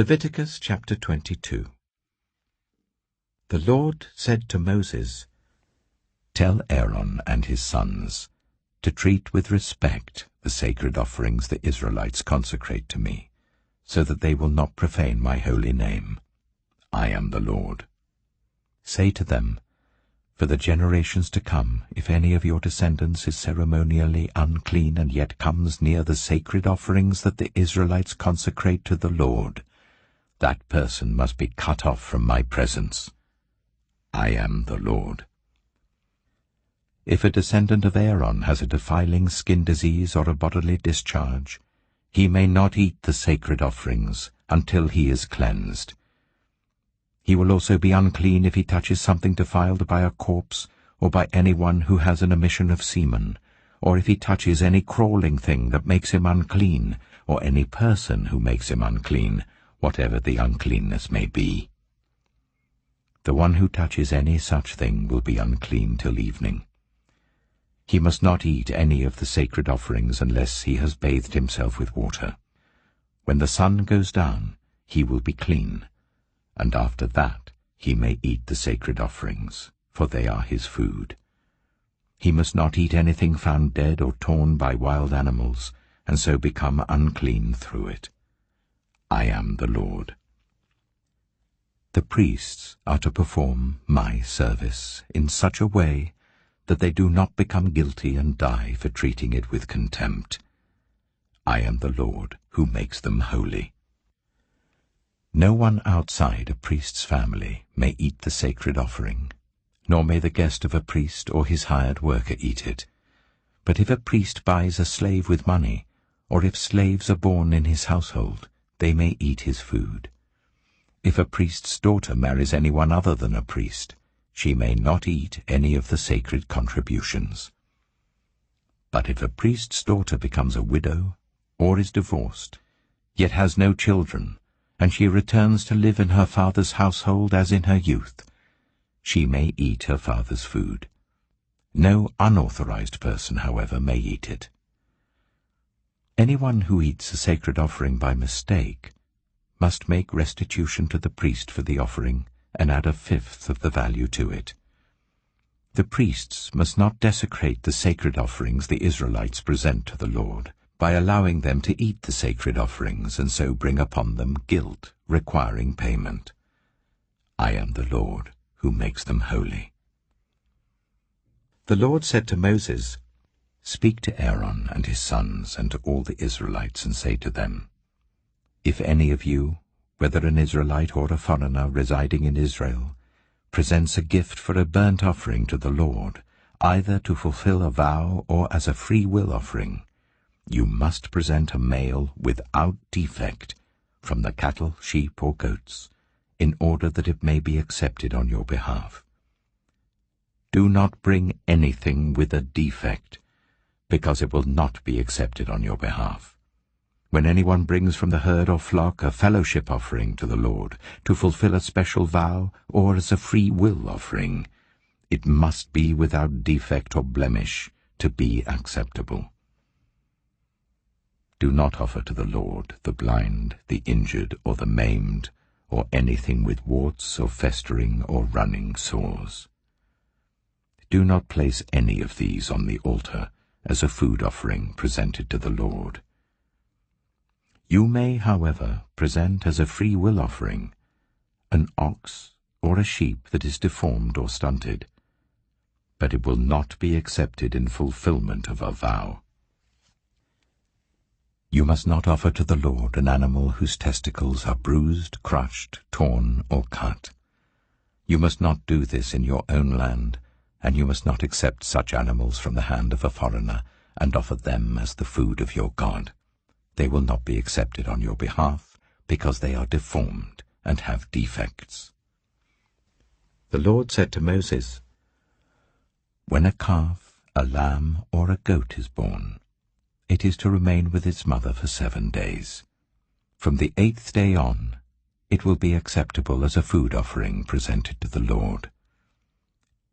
Leviticus chapter 22. The Lord said to Moses, "Tell Aaron and his sons to treat with respect the sacred offerings the Israelites consecrate to me, so that they will not profane my holy name. I am the Lord. Say to them, for the generations to come, if any of your descendants is ceremonially unclean and yet comes near the sacred offerings that the Israelites consecrate to the Lord, that person must be cut off from my presence. I am the Lord. If a descendant of Aaron has a defiling skin disease or a bodily discharge, he may not eat the sacred offerings until he is cleansed. He will also be unclean if he touches something defiled by a corpse or by anyone who has an emission of semen, or if he touches any crawling thing that makes him unclean, or any person who makes him unclean, whatever the uncleanness may be. The one who touches any such thing will be unclean till evening. He must not eat any of the sacred offerings unless he has bathed himself with water. When the sun goes down, he will be clean, and after that he may eat the sacred offerings, for they are his food. He must not eat anything found dead or torn by wild animals, and so become unclean through it. I am the Lord. The priests are to perform my service in such a way that they do not become guilty and die for treating it with contempt. I am the Lord who makes them holy. No one outside a priest's family may eat the sacred offering, nor may the guest of a priest or his hired worker eat it. But if a priest buys a slave with money, or if slaves are born in his household, they may eat his food. If a priest's daughter marries anyone other than a priest, she may not eat any of the sacred contributions. But if a priest's daughter becomes a widow, or is divorced, yet has no children, and she returns to live in her father's household as in her youth, she may eat her father's food. No unauthorized person, however, may eat it. Anyone who eats a sacred offering by mistake must make restitution to the priest for the offering and add 1/5 of the value to it. The priests must not desecrate the sacred offerings the Israelites present to the Lord by allowing them to eat the sacred offerings and so bring upon them guilt requiring payment. I am the Lord who makes them holy. The Lord said to Moses, "Speak to Aaron and his sons and to all the Israelites and say to them, if any of you, whether an Israelite or a foreigner residing in Israel, presents a gift for a burnt offering to the Lord, either to fulfill a vow or as a free will offering, you must present a male without defect from the cattle, sheep, or goats, in order that it may be accepted on your behalf. Do not bring anything with a defect, because it will not be accepted on your behalf. When anyone brings from the herd or flock a fellowship offering to the Lord, to fulfill a special vow or as a free will offering, it must be without defect or blemish to be acceptable. Do not offer to the Lord the blind, the injured, or the maimed, or anything with warts or festering or running sores. Do not place any of these on the altar as a food offering presented to the Lord. You may, however, present as a free will offering an ox or a sheep that is deformed or stunted, but it will not be accepted in fulfillment of a vow. You must not offer to the Lord an animal whose testicles are bruised, crushed, torn, or cut. You must not do this in your own land, and you must not accept such animals from the hand of a foreigner and offer them as the food of your God. They will not be accepted on your behalf, because they are deformed and have defects. The Lord said to Moses, when a calf, a lamb, or a goat is born, it is to remain with its mother for 7 days. From the 8th day on, it will be acceptable as a food offering presented to the Lord.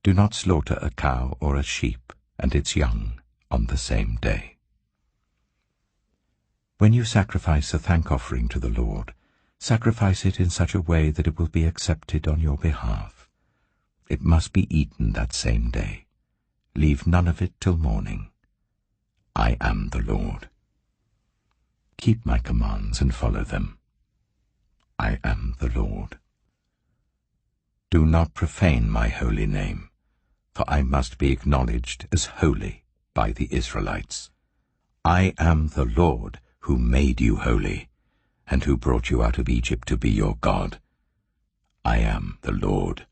Do not slaughter a cow or a sheep and its young on the same day. When you sacrifice a thank offering to the Lord, Sacrifice it in such a way that it will be accepted on your behalf. It must be eaten that same day. Leave none of it till morning. I am the Lord. Keep my commands and follow them. I am the Lord. Do not profane my holy name, for I must be acknowledged as holy by the Israelites. I am the Lord who made you holy, and who brought you out of Egypt to be your God. I am the Lord.